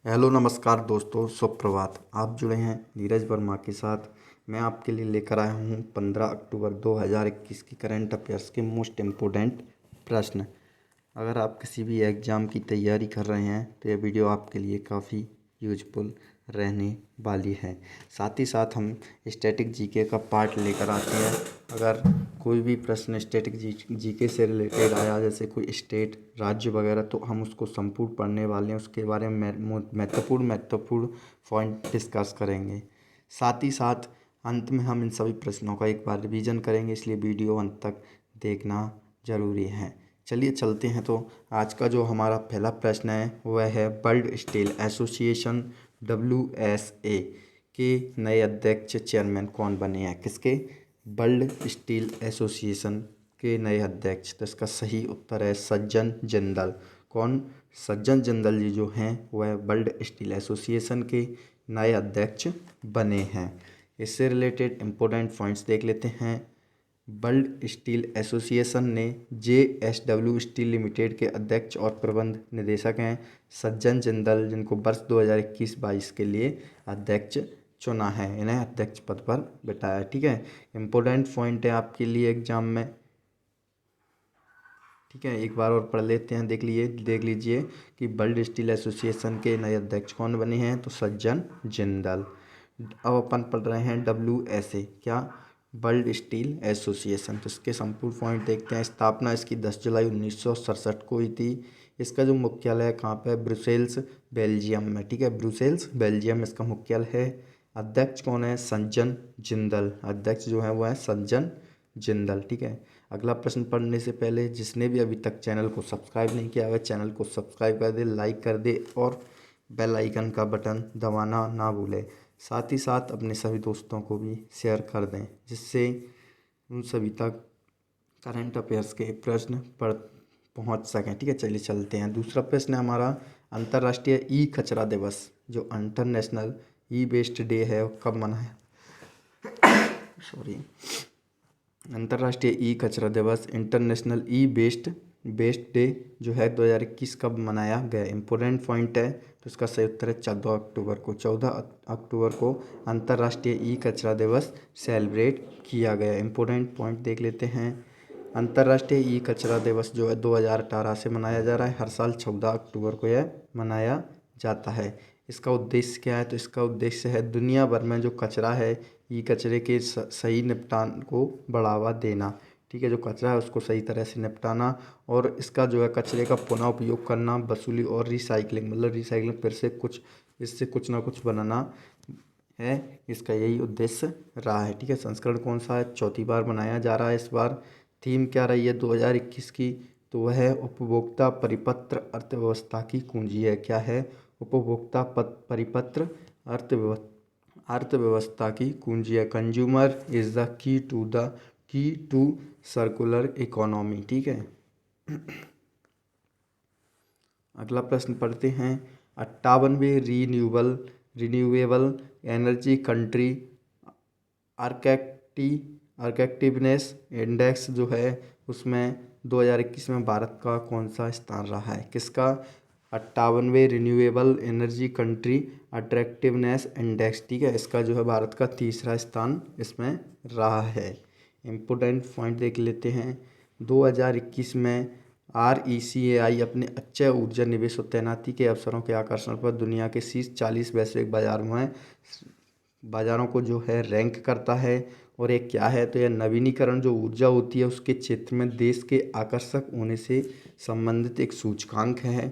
Hello नमस्कार दोस्तों, सुप्रभात। आप जुड़े हैं नीरज वर्मा के साथ। मैं आपके लिए लेकर आया हूँ 15 अक्टूबर 2021 की करंट अफेयर्स के मोस्ट इम्पोर्टेंट प्रश्न। अगर आप किसी भी एग्ज़ाम की तैयारी कर रहे हैं तो यह वीडियो आपके लिए काफ़ी यूजफुल रहने वाली है। साथ ही साथ हम स्टैटिक जीके का पार्ट लेकर आते हैं। अगर कोई भी प्रश्न स्टैटिक जीके से रिलेटेड आया, जैसे कोई स्टेट, राज्य वगैरह, तो हम उसको संपूर्ण पढ़ने वाले हैं। उसके बारे में महत्वपूर्ण पॉइंट डिस्कस करेंगे। साथ ही साथ अंत में हम इन सभी प्रश्नों का एक बार रिवीजन करेंगे, इसलिए वीडियो अंत तक देखना ज़रूरी है। चलिए चलते हैं। तो आज का जो हमारा पहला प्रश्न है वह है, वर्ल्ड स्टील एसोसिएशन WSA के नए अध्यक्ष चेयरमैन कौन बने हैं? किसके? वर्ल्ड स्टील एसोसिएशन के नए अध्यक्ष। तो इसका सही उत्तर है सज्जन जिंदल। कौन? सज्जन जिंदल जी जो हैं वह वर्ल्ड स्टील एसोसिएशन के नए अध्यक्ष बने हैं। इससे रिलेटेड इम्पोर्टेंट पॉइंट्स देख लेते हैं। वर्ल्ड स्टील एसोसिएशन ने JSW स्टील लिमिटेड के अध्यक्ष और प्रबंध निदेशक हैं सज्जन जिंदल, जिनको वर्ष 2021-22 के लिए अध्यक्ष चुना है। इन्हें अध्यक्ष पद पर बिठाया है। ठीक है, इम्पोर्टेंट पॉइंट है आपके लिए एग्जाम में। ठीक है, एक बार और पढ़ लेते हैं। देख लीजिए कि वर्ल्ड स्टील एसोसिएशन के नए अध्यक्ष कौन बने हैं, तो सज्जन जिंदल। अब अपन पढ़ रहे हैं WSA, क्या? World steel association. तो इसके संपूर्ण पॉइंट देखते हैं। स्थापना इसकी 10 जुलाई 1967 को हुई थी। इसका जो मुख्यालय है कहाँ पे है? ब्रुसेल्स, बेल्जियम में। ठीक है, ब्रुसेल्स, बेल्जियम में इसका मुख्यालय है। अध्यक्ष कौन है? सज्जन जिंदल। अध्यक्ष जो है वो है सज्जन जिंदल। ठीक है, अगला प्रश्न पढ़ने से पहले जिसने भी अभी तक चैनल को सब्सक्राइब नहीं किया है चैनल को सब्सक्राइब कर दे, लाइक कर दे और बेल आइकन का बटन दबाना ना भूले। साथ ही साथ अपने सभी दोस्तों को भी शेयर कर दें, जिससे उन सभी तक करंट अफेयर्स के प्रश्न पढ़ पहुंच सकें। ठीक है, चलिए चलते हैं। दूसरा प्रश्न है हमारा, अंतर्राष्ट्रीय ई कचरा दिवस, जो इंटरनेशनल ई वेस्ट डे है, वो कब मनाया? सॉरी, अंतर्राष्ट्रीय ई कचरा दिवस, इंटरनेशनल ई वेस्ट डे जो है 2021 कब मनाया गया? इंपॉर्टेंट पॉइंट है। तो इसका सही उत्तर है 14 अक्टूबर को। 14 अक्टूबर को अंतर्राष्ट्रीय ई कचरा दिवस सेलिब्रेट किया गया। इंपॉर्टेंट पॉइंट देख लेते हैं। अंतर्राष्ट्रीय ई कचरा दिवस जो है 2018 से मनाया जा रहा है। हर साल 14 अक्टूबर को यह मनाया जाता है। इसका उद्देश्य क्या है? तो इसका उद्देश्य है दुनिया भर में जो कचरा है, ई कचरे के सही निपटान को बढ़ावा देना। ठीक है, जो कचरा है उसको सही तरह से निपटाना, और इसका जो है कचरे का पुनः उपयोग करना, वसूली और रिसाइकलिंग, मतलब रिसाइकलिंग फिर से इससे कुछ ना कुछ बनाना है। इसका यही उद्देश्य रहा है। ठीक है, संस्करण कौन सा है? चौथी बार मनाया जा रहा है। इस बार थीम क्या रही है 2021 की? तो वह है उपभोक्ता परिपत्र अर्थव्यवस्था की कुंजी है। क्या है? उपभोक्ता परिपत्र अर्थव्यवस्था की कुंजी है। Consumer is the key to circular economy. ठीक है, अगला प्रश्न पढ़ते हैं। 58वें renewable energy country attractiveness index जो है उसमें 2021 में भारत का कौन सा स्थान रहा है? किसका? 58वें renewable energy country attractiveness index. ठीक है, इसका जो है भारत का तीसरा स्थान इसमें रहा है। इम्पोर्टेंट पॉइंट देख लेते हैं। 2021 में RECAI अपने अक्षय ऊर्जा निवेश और तैनाती के अवसरों के आकर्षण पर दुनिया के शीर्ष 40 वैश्विक बाजारों को जो है रैंक करता है। और ये क्या है? तो यह नवीनीकरण जो ऊर्जा होती है उसके क्षेत्र में देश के आकर्षक होने से संबंधित एक सूचकांक है।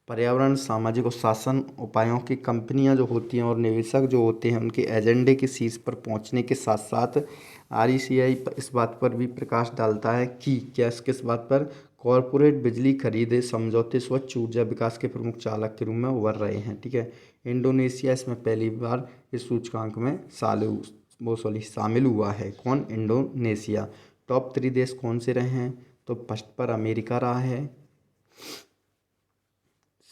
पर्यावरण, सामाजिक और शासन उपायों की कंपनियां जो होती हैं और निवेशक जो होते हैं उनके एजेंडे के शीर्ष पर पहुंचने के साथ साथ RECAI इस बात पर भी प्रकाश डालता है कि किस बात पर? कॉरपोरेट बिजली खरीदे समझौते स्वच्छ ऊर्जा विकास के प्रमुख चालक के रूप में उभर रहे हैं। ठीक है, इंडोनेशिया इसमें पहली बार इस सूचकांक में शामिल हुआ है। कौन? इंडोनेशिया। टॉप 3 देश कौन से रहे हैं? तो फर्स्ट पर अमेरिका रहा है,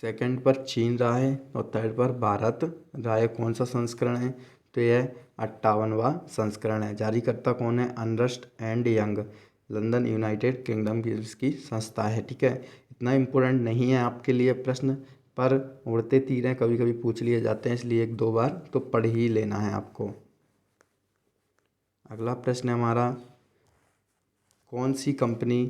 सेकंड पर चीन रहा है और थर्ड पर भारत रहा है। कौन सा संस्करण है? तो यह 58वां संस्करण है। जारीकर्ता कौन है? Ernst and Young, London, United Kingdom की इसकी संस्था है। ठीक है, इतना इम्पोर्टेंट नहीं है आपके लिए प्रश्न, पर उड़ते तीर हैं, कभी कभी पूछ लिए जाते हैं, इसलिए एक दो बार तो पढ़ ही लेना है आपको। अगला प्रश्न है हमारा, कौन सी कंपनी,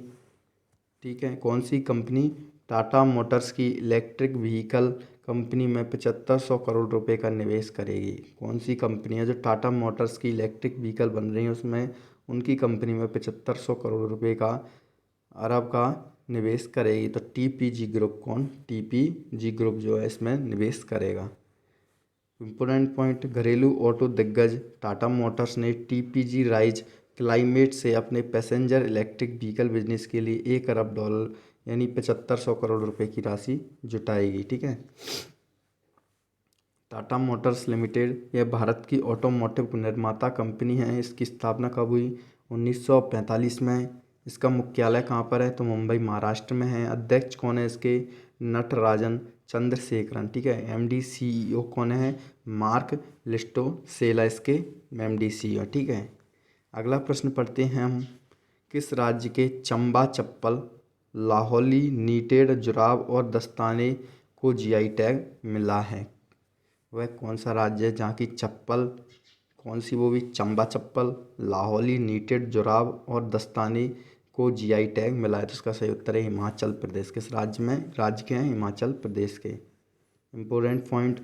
ठीक है, कौन सी कंपनी टाटा मोटर्स की इलेक्ट्रिक व्हीकल कंपनी में 7500 करोड़ रुपए का निवेश करेगी? कौन सी कंपनी है जो टाटा मोटर्स की इलेक्ट्रिक व्हीकल बन रही है उसमें उनकी कंपनी में 7500 करोड़ रुपए का, अरब का निवेश करेगी? तो टीपीजी ग्रुप। कौन? टीपीजी ग्रुप जो है इसमें निवेश करेगा। इम्पोर्टेंट पॉइंट, घरेलू ऑटो दिग्गज टाटा मोटर्स ने टीपीजी राइज क्लाइमेट से अपने पैसेंजर इलेक्ट्रिक व्हीकल बिजनेस के लिए $1 अरब यानी 7500 करोड़ रुपए की राशि जुटाएगी। ठीक है। टाटा मोटर्स लिमिटेड यह भारत की ऑटोमोटिव निर्माता कंपनी है। इसकी स्थापना कब हुई? 1945 में। इसका मुख्यालय कहाँ पर है? तो मुंबई महाराष्ट्र में है। अध्यक्ष कौन है इसके? नटराजन चंद्रशेखरन। ठीक है। एमडी सीईओ कौन है? मार्क लिस्टोसेला इसके एमडी सीईओ। ठीक है। अगला प्रश्न पढ़ते हैं हम, किस राज्य के चंबा चप्पल, लाहौली नीटेड जुराब और दस्ताने को जीआई टैग मिला है? वह कौन सा राज्य है जहाँ की चप्पल, कौन सी, वो भी चंबा चप्पल, लाहौली नीटेड जुराब और दस्ताने को जीआई टैग मिला है? तो इसका सही उत्तर है हिमाचल प्रदेश। किस राज्य में? राज्य के हैं हिमाचल प्रदेश के। इम्पोर्टेंट पॉइंट,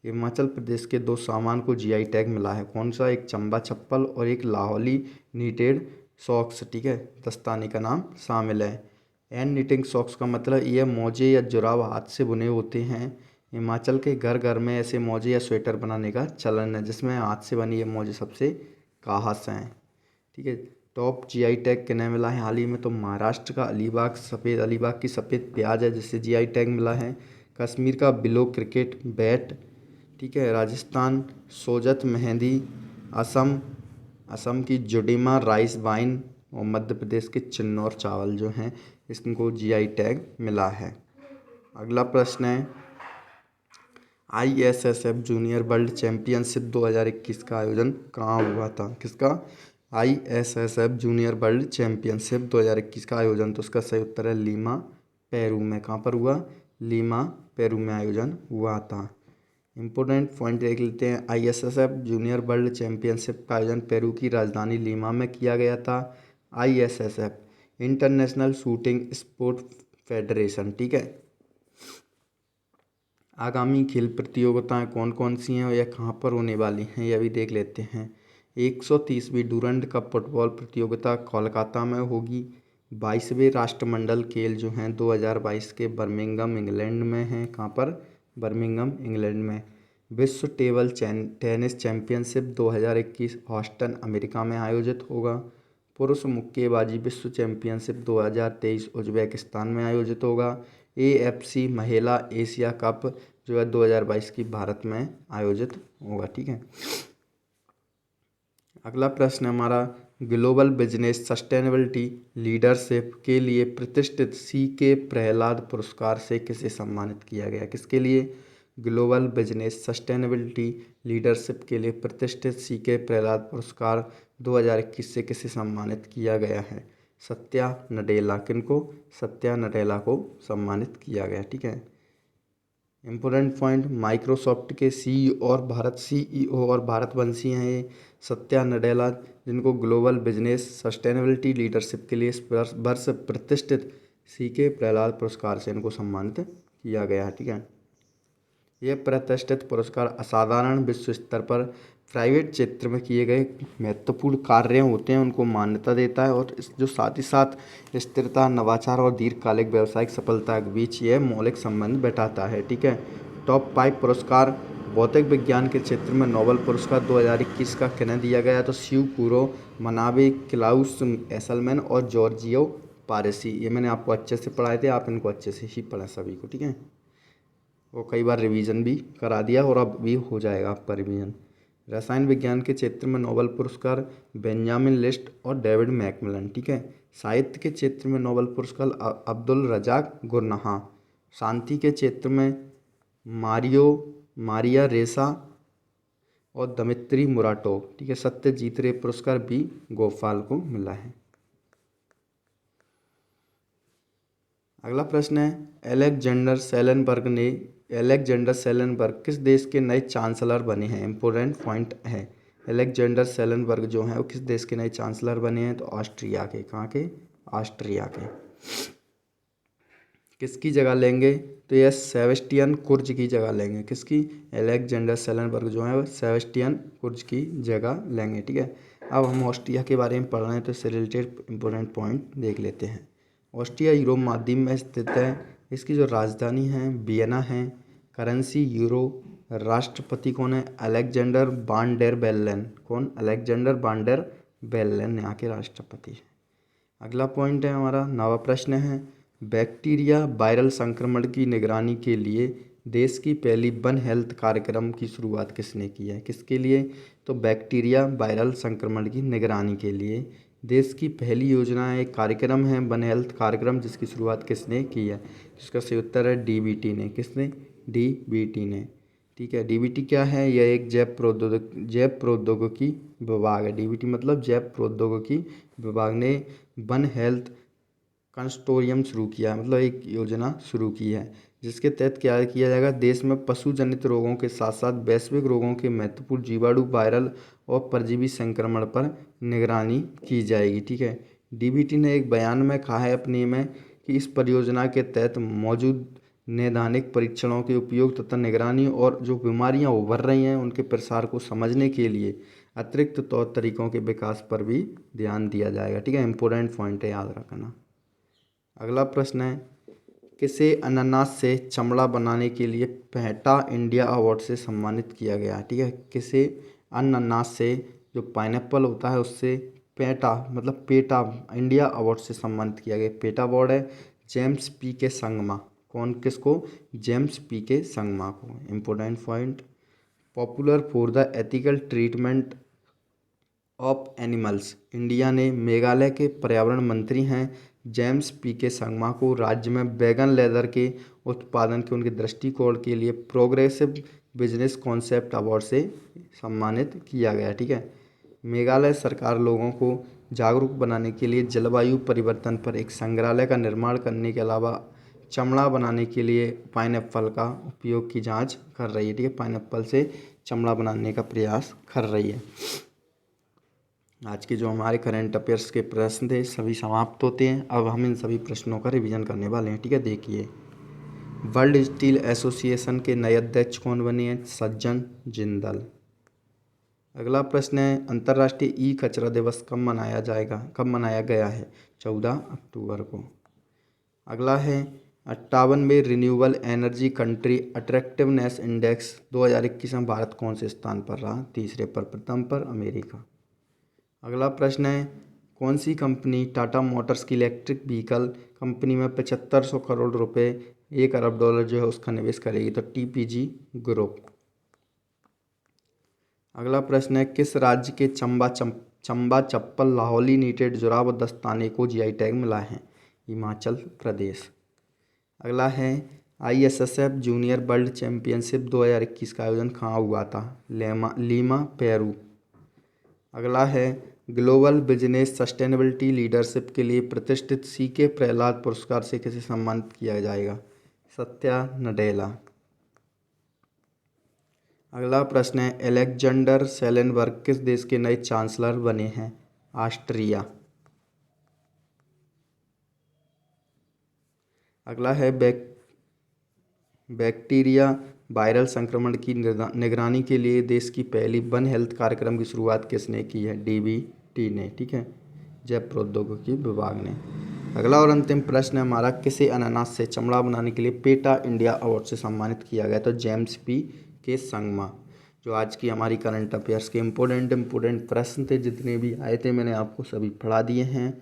हिमाचल प्रदेश के दो सामान को जीआई टैग मिला है। कौन सा? एक चंबा चप्पल और एक लाहौली नीटेड सॉक्स। ठीक है। दस्ताने का नाम शामिल है। एंड निटिंग सॉक्स का मतलब ये मोजे या जुराब हाथ से बुने होते हैं। हिमाचल के घर घर में ऐसे मोजे या स्वेटर बनाने का चलन है जिसमें हाथ से बनी ये मोजे सबसे खास हैं। ठीक है। टॉप जीआई टैग किन्हें मिला है हाल ही में? तो महाराष्ट्र का अलीबाग की सफ़ेद प्याज है जिससे जीआई टैग मिला है। कश्मीर का बिलो क्रिकेट बैट। ठीक है। राजस्थान सोजत मेहंदी। असम की जुडीमा राइस वाइन और मध्य प्रदेश के चिन्नौर चावल जो हैं इसको जीआई टैग मिला है। अगला प्रश्न है, ISSF जूनियर वर्ल्ड चैंपियनशिप 2021 का आयोजन कहाँ हुआ था? किसका? ISSF जूनियर वर्ल्ड चैंपियनशिप 2021 का आयोजन, तो उसका सही उत्तर है लीमा पेरू में। कहाँ पर हुआ? लीमा पेरू में आयोजन हुआ था। इम्पोर्टेंट पॉइंट देख लेते हैं। ISSF जूनियर वर्ल्ड चैंपियनशिप का आयोजन पेरू की राजधानी लीमा में किया गया था। ISSF international shooting sport federation. ठीक है। आगामी खेल प्रतियोगिताएं कौन कौन सी हैं और यह कहाँ पर होने वाली हैं, यह भी देख लेते हैं। 130वीं डूरंड कप फुटबॉल प्रतियोगिता कोलकाता में होगी। 22वें राष्ट्रमंडल खेल जो हैं 2022 के बर्मिंघम इंग्लैंड में हैं। कहाँ पर? बर्मिंघम इंग्लैंड में। विश्व table tennis championship 2021 Houston America में आयोजित होगा। पुरुष मुक्केबाजी विश्व चैंपियनशिप 2023 उज्बेकिस्तान में आयोजित होगा। AFC महिला एशिया कप जो है 2022 की भारत में आयोजित होगा। ठीक है। अगला प्रश्न है हमारा, ग्लोबल बिजनेस सस्टेनेबिलिटी लीडरशिप के लिए प्रतिष्ठित CK प्रहलाद पुरस्कार से किसे सम्मानित किया गया? किसके लिए? ग्लोबल बिजनेस सस्टेनेबिलिटी लीडरशिप के लिए प्रतिष्ठित CK प्रहलाद पुरस्कार 2021 से किसे सम्मानित किया गया है? सत्या नडेला। किनको? सत्या नडेला को सम्मानित किया गया। ठीक है। इम्पोर्टेंट पॉइंट, माइक्रोसॉफ्ट के CEO और भारतवंशी हैं ये सत्या नडेला, जिनको ग्लोबल बिजनेस सस्टेनेबिलिटी लीडरशिप के लिए इस वर्ष प्रतिष्ठित CK प्रहलाद पुरस्कार से इनको सम्मानित किया गया है। ठीक है। यह प्रतिष्ठित पुरस्कार असाधारण विश्व स्तर पर प्राइवेट क्षेत्र में किए गए महत्वपूर्ण कार्य होते हैं उनको मान्यता देता है, और जो साथ ही साथ स्थिरता, नवाचार और दीर्घकालिक व्यावसायिक सफलता के बीच यह मौलिक संबंध बैठाता है। ठीक है। टॉप 5 पुरस्कार, भौतिक विज्ञान के क्षेत्र में नोबेल पुरस्कार 2021 का किन्हें दिया गया? तो शिव कुरो मनाबे, क्लाउस एसलमैन और जॉर्जियो पारसी। ये मैंने आपको अच्छे से पढ़ाए थे, आप इनको अच्छे से ही पढ़ें सभी को। ठीक है। वो कई बार रिवीजन भी करा दिया और अब भी हो जाएगा आपका रिवीजन। रसायन विज्ञान के क्षेत्र में नोबेल पुरस्कार बेंजामिन लिस्ट और डेविड मैकमिलन। ठीक है। साहित्य के क्षेत्र में नोबेल पुरस्कार अब्दुल रजाक गुरनाहा। शांति के क्षेत्र में मारिया रेसा और दमित्री मुराटोव। ठीक है। सत्यजीत रे पुरस्कार B गोपाल को मिला है। अगला प्रश्न है, अलेक्जेंडर सेलेनबर्ग ने अलेक्जेंडर सेलेनबर्ग किस देश के नए चांसलर बने हैं? इंपॉर्टेंट पॉइंट है। अलेक्जेंडर सेलेनबर्ग जो हैं वो किस देश के नए चांसलर बने हैं? तो ऑस्ट्रिया के। कहाँ के? ऑस्ट्रिया के। किसकी जगह लेंगे? तो यह सेबेस्टियन कुर्ज की जगह लेंगे। किसकी? अलेक्जेंडर सेलेनबर्ग जो है वो सेबेस्टियन कुर्ज की जगह लेंगे। ठीक है। अब हम ऑस्ट्रिया के बारे में पढ़ रहे हैं तो इससे रिलेटेड इंपॉर्टेंट पॉइंट देख लेते हैं। ऑस्ट्रिया यूरोप महाद्वीप में स्थित है। इसकी जो राजधानी है वियना है। Currency euro. राष्ट्रपति कौन है? Alexander van der Belen. कौन? अलेक्जेंडर वान डेर बेलेन यहाँ के राष्ट्रपति हैं। अगला पॉइंट है हमारा, नवा प्रश्न है, बैक्टीरिया वायरल संक्रमण की निगरानी के लिए देश की पहली वन हेल्थ कार्यक्रम की शुरुआत किसने की है? किसके लिए? तो बैक्टीरिया वायरल संक्रमण की निगरानी के लिए देश की पहली योजना है, एक कार्यक्रम है वन हेल्थ कार्यक्रम, जिसकी शुरुआत किसने की है? इसका सही उत्तर है डीबीटी ने। किसने? डीबीटी ने। ठीक है। डीबीटी क्या है? यह एक जैव प्रौद्योगिकी विभाग है। डीबीटी मतलब जैव प्रौद्योगिकी विभाग ने वन हेल्थ कंसोर्टियम शुरू किया, मतलब एक योजना शुरू की है, जिसके तहत क्या किया जाएगा? देश में पशु जनित रोगों के साथ साथ वैश्विक रोगों के महत्वपूर्ण जीवाणु, वायरल और परजीवी संक्रमण पर निगरानी की जाएगी। ठीक है। डीबीटी ने एक बयान में कहा है अपने में कि इस परियोजना के तहत मौजूद नैदानिक परीक्षणों के उपयोग तथा निगरानी और जो बीमारियां उभर रही हैं उनके प्रसार को समझने के लिए अतिरिक्त तौर तरीकों के विकास पर भी ध्यान दिया जाएगा। ठीक है। इंपॉर्टेंट पॉइंट है, याद रखना। अगला प्रश्न है, किसे अनानास से चमड़ा बनाने के लिए पेटा इंडिया अवार्ड से सम्मानित किया गया? ठीक है। किसे अनानास से, जो पाइनएप्पल होता है उससे पेटा मतलब पेटा इंडिया अवार्ड से सम्मानित किया गया? पेटा अवार्ड है जेम्स पी के संगमा। कौन? किसको? जेम्स पी के संगमा को। Important point, popular for the ethical treatment of animals, India ने मेघालय के पर्यावरण मंत्री हैं जेम्स पी के संगमा को राज्य में वैगन लेदर के उत्पादन के उनके दृष्टिकोण के लिए प्रोग्रेसिव बिजनेस कॉन्सेप्ट अवार्ड से सम्मानित किया गया। ठीक है। मेघालय सरकार लोगों को जागरूक बनाने के लिए जलवायु परिवर्तन पर एक संग्रहालय का निर्माण करने के अलावा चमड़ा बनाने के लिए पाइनएप्पल का उपयोग की जांच कर रही है। ठीक है। पाइनएप्पल से चमड़ा बनाने का प्रयास कर रही है। आज के जो हमारे करंट अफेयर्स के प्रश्न थे सभी समाप्त होते हैं। अब हम इन सभी प्रश्नों का रिवीजन करने वाले हैं। ठीक है। देखिए, वर्ल्ड स्टील एसोसिएशन के नए अध्यक्ष कौन बने हैं? सज्जन जिंदल। अगला प्रश्न है, अंतर्राष्ट्रीय ई कचरा दिवस कब मनाया गया है? 14 अक्टूबर को। अगला है, 58वें renewable energy country attractiveness index 2021 में भारत कौन से स्थान पर रहा? तीसरे पर। प्रथम पर अमेरिका। अगला प्रश्न है, कौन सी कंपनी टाटा मोटर्स की इलेक्ट्रिक व्हीकल कंपनी में 7500 करोड़ रुपए, $1 अरब जो है उसका निवेश करेगी? तो टीपीजी ग्रुप। अगला प्रश्न है, किस राज्य के चंबा चप्पल, लाहौली नीटेड जुराब और दस्ताने को जीआई टैग मिला है? हिमाचल प्रदेश। अगला है, ISSF जूनियर वर्ल्ड चैंपियनशिप 2021 का आयोजन कहाँ हुआ था? Lima Peru. अगला है, ग्लोबल बिजनेस सस्टेनेबिलिटी लीडरशिप के लिए प्रतिष्ठित CK प्रहलाद पुरस्कार से किसे सम्मानित किया जाएगा? सत्या नडेला। अगला प्रश्न है, अलेक्जेंडर सेलेनबर्ग किस देश के नए चांसलर बने हैं? ऑस्ट्रिया। अगला है, बैक्टीरिया वायरल संक्रमण की निगरानी के लिए देश की पहली वन हेल्थ कार्यक्रम की शुरुआत किसने की है? DBT ने। ठीक है। जैव प्रौद्योगिकी विभाग ने। अगला और अंतिम प्रश्न है हमारा, किसे अनानास से चमड़ा बनाने के लिए पेटा इंडिया अवार्ड से सम्मानित किया गया? तो जेम्स पी के संगमा। जो आज की हमारी करंट अफेयर्स के इम्पोर्टेंट प्रश्न थे, जितने भी आए थे मैंने आपको सभी पढ़ा दिए हैं।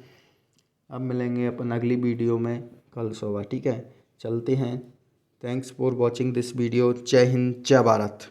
अब मिलेंगे अपन अगली वीडियो में कल सुबह। ठीक है। चलते हैं। Thanks for watching this video. जय हिंद, जय भारत।